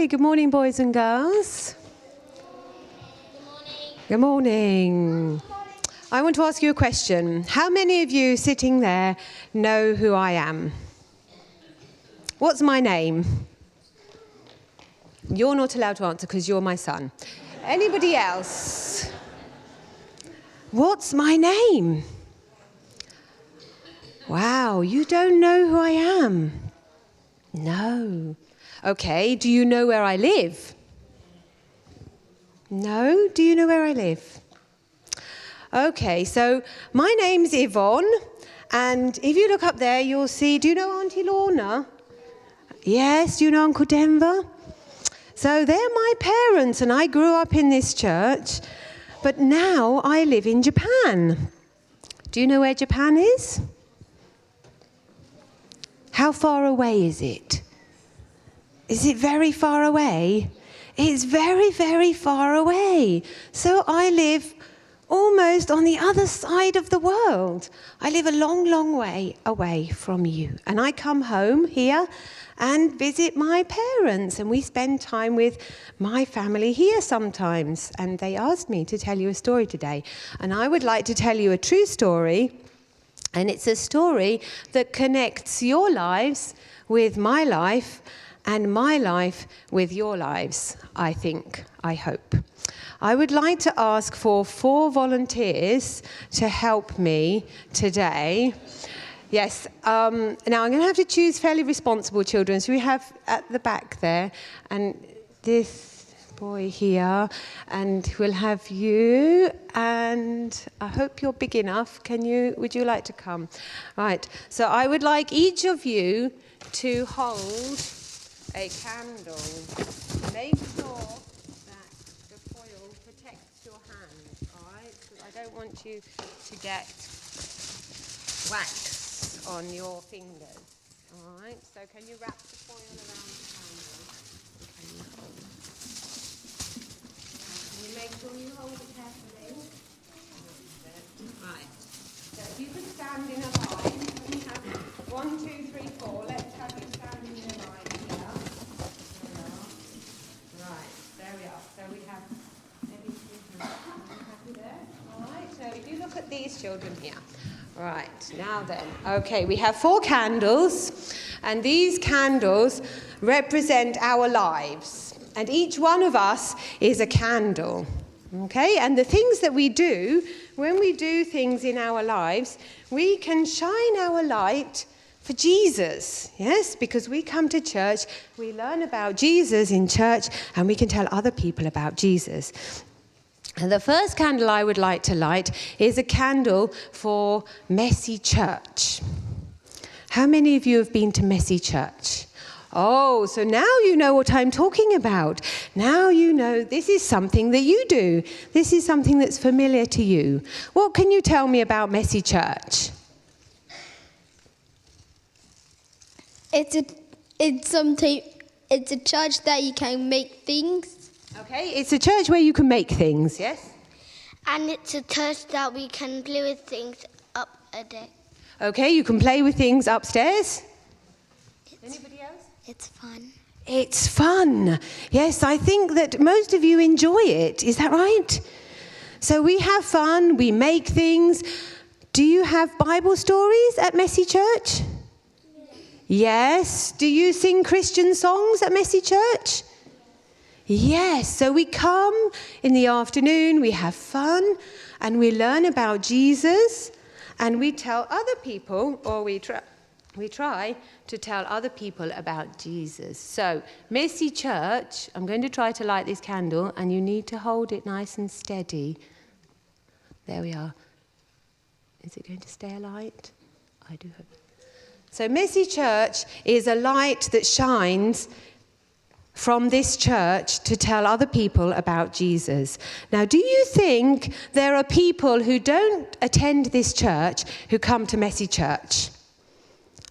Hi, good morning, boys and girls. Good morning. I want to ask you a question. How many of you sitting there know who I am? What's my name? You're not allowed to answer because you're my son. Anybody else? What's my name? Wow, you don't know who I am? No. Okay, do you know where I live? No? Do you know where I live? Okay, so my name's Yvonne, and if you look up there, you'll see, do you know Auntie Lorna? Yes, do you know Uncle Denver? So they're my parents, and I grew up in this church, but now I live in Japan. Do you know where Japan is? How far away is it? Is it very far away? It's very, very far away. So I live almost on the other side of the world. I live a long, long way away from you. And I come home here and visit my parents. And we spend time with my family here sometimes. And they asked me to tell you a story today. And I would like to tell you a true story. And it's a story that connects your lives with my life and my life with your lives, I think, I hope. I would like to ask for 4 volunteers to help me today. Yes, now I'm going to have to choose fairly responsible children. So we have at the back there, and this boy here, and we'll have you, and I hope you're big enough. Would you like to come? Right, so I would like each of you to hold a candle. Make sure that the foil protects your hand, all right? Because I don't want you to get wax on your fingers, all right? So can you wrap the foil around the candle? Can you hold? Can you make sure you hold it carefully? Right. So if you could stand in a line, we have 1, 2, 3, 4. Let's have you stand in a line. There we are. So we have happy there. All right. So if you look at these children here. Right. Now then. Okay. We have 4 candles, and these candles represent our lives, and each one of us is a candle. Okay. And the things that we do, when we do things in our lives, we can shine our light for Jesus, yes, because we come to church, we learn about Jesus in church, and we can tell other people about Jesus. And the first candle I would like to light is a candle for Messy Church. How many of you have been to Messy Church? Oh, so now you know what I'm talking about. Now you know this is something that you do. This is something that's familiar to you. What can you tell me about Messy Church? It's a church that you can make things. Okay, it's a church where you can make things, yes? And it's a church that we can play with things up a deck. Okay, you can play with things upstairs. Anybody else? It's fun. It's fun. Yes, I think that most of you enjoy it. Is that right? So we have fun, we make things. Do you have Bible stories at Messy Church? Yes. Do you sing Christian songs at Messy Church? Yes. So we come in the afternoon, we have fun, and we learn about Jesus, and we tell other people, or we try to tell other people about Jesus. So, Messy Church, I'm going to try to light this candle, and you need to hold it nice and steady. There we are. Is it going to stay alight? I do hope. So Messy Church is a light that shines from this church to tell other people about Jesus. Now, do you think there are people who don't attend this church who come to Messy Church?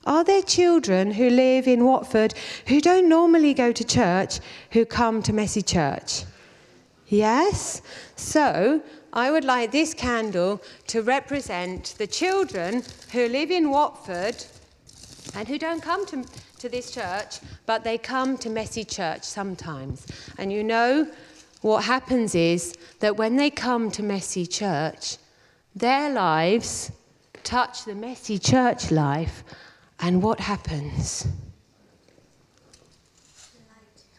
Are there children who live in Watford who don't normally go to church who come to Messy Church? Yes? So I would like this candle to represent the children who live in Watford and who don't come to to this church, but they come to Messy Church sometimes. And you know what happens is that when they come to Messy Church, their lives touch the Messy Church life, and what happens?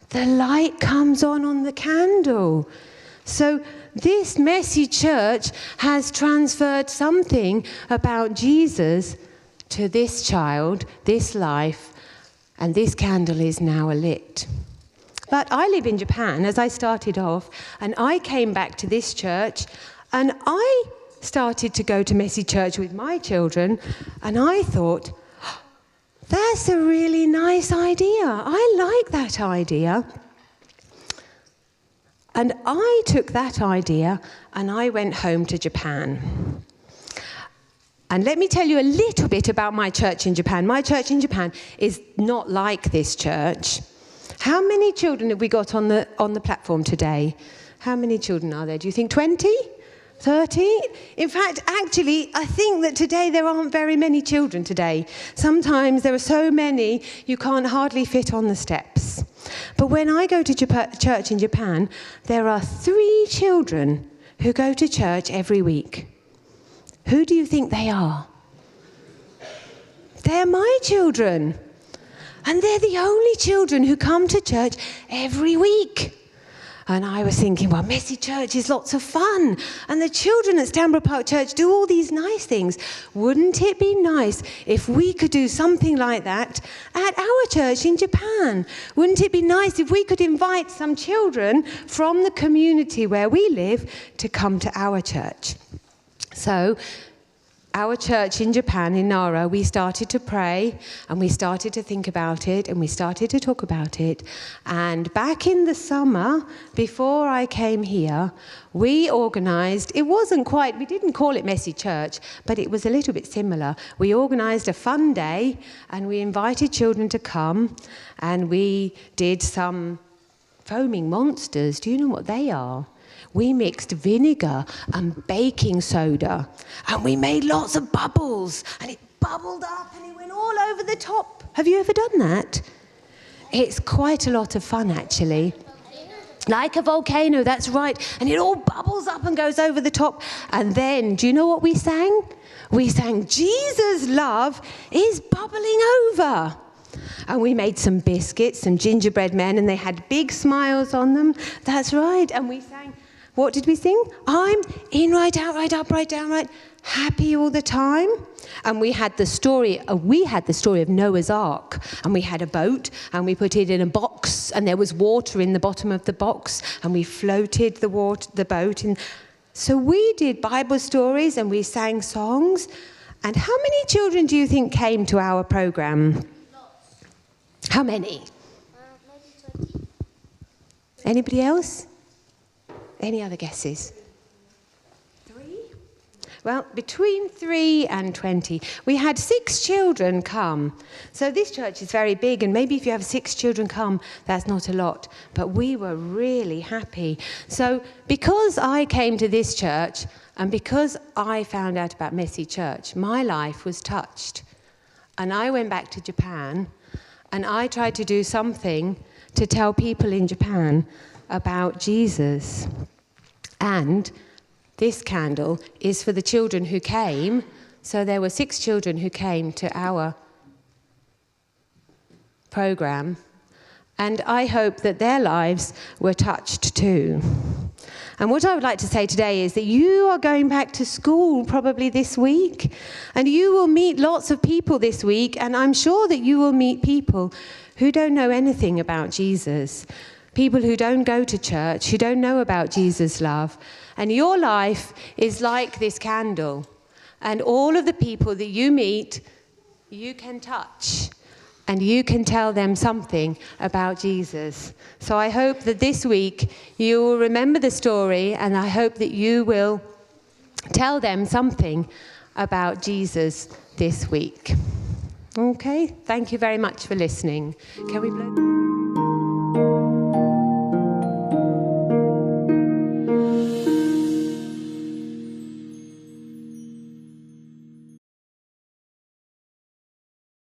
The light comes on the candle. So this Messy Church has transferred something about Jesus to this child, this life, and this candle is now lit. But I live in Japan, as I started off, and I came back to this church, and I started to go to Messy Church with my children, and I thought, that's a really nice idea. I like that idea. And I took that idea and I went home to Japan. And let me tell you a little bit about my church in Japan. My church in Japan is not like this church. How many children have we got on the platform today? How many children are there? Do you think 20? 30? In fact, actually, I think that today there aren't very many children today. Sometimes there are so many you can't hardly fit on the steps. But when I go to church in Japan, there are 3 children who go to church every week. Who do you think they are? They're my children. And they're the only children who come to church every week. And I was thinking, well, Messy Church is lots of fun. And the children at Stanborough Park Church do all these nice things. Wouldn't it be nice if we could do something like that at our church in Japan? Wouldn't it be nice if we could invite some children from the community where we live to come to our church? So, our church in Japan, in Nara, we started to pray and we started to think about it and we started to talk about it. And back in the summer, before I came here, we organised, we didn't call it Messy Church, but it was a little bit similar. We organised a fun day and we invited children to come and we did some foaming monsters. Do you know what they are? We mixed vinegar and baking soda and we made lots of bubbles and it bubbled up and it went all over the top. Have you ever done that? It's quite a lot of fun actually. Like a volcano, that's right. And it all bubbles up and goes over the top. And then, do you know what we sang? We sang, Jesus' love is bubbling over. And we made some biscuits, some gingerbread men, and they had big smiles on them. That's right. And we sang, what did we sing? I'm in, right out, right up, right down, right, happy all the time. And we had the story of Noah's Ark. And we had a boat, and we put it in a box, and there was water in the bottom of the box, and we floated the boat. And so we did Bible stories, and we sang songs. And how many children do you think came to our program? Lots. How many? Maybe 20. Anybody else? Any other guesses? 3? Well, between 3 and 20. We had 6 children come. So this church is very big, and maybe if you have 6 children come, that's not a lot. But we were really happy. So because I came to this church, and because I found out about Messy Church, my life was touched. And I went back to Japan, and I tried to do something to tell people in Japan about Jesus. And this candle is for the children who came. So there were 6 children who came to our program. And I hope that their lives were touched too. And what I would like to say today is that you are going back to school probably this week. And you will meet lots of people this week. And I'm sure that you will meet people who don't know anything about Jesus. People who don't go to church, who don't know about Jesus' love. And your life is like this candle. And all of the people that you meet, you can touch. And you can tell them something about Jesus. So I hope that this week you will remember the story, and I hope that you will tell them something about Jesus this week. Okay, thank you very much for listening. Can we blow?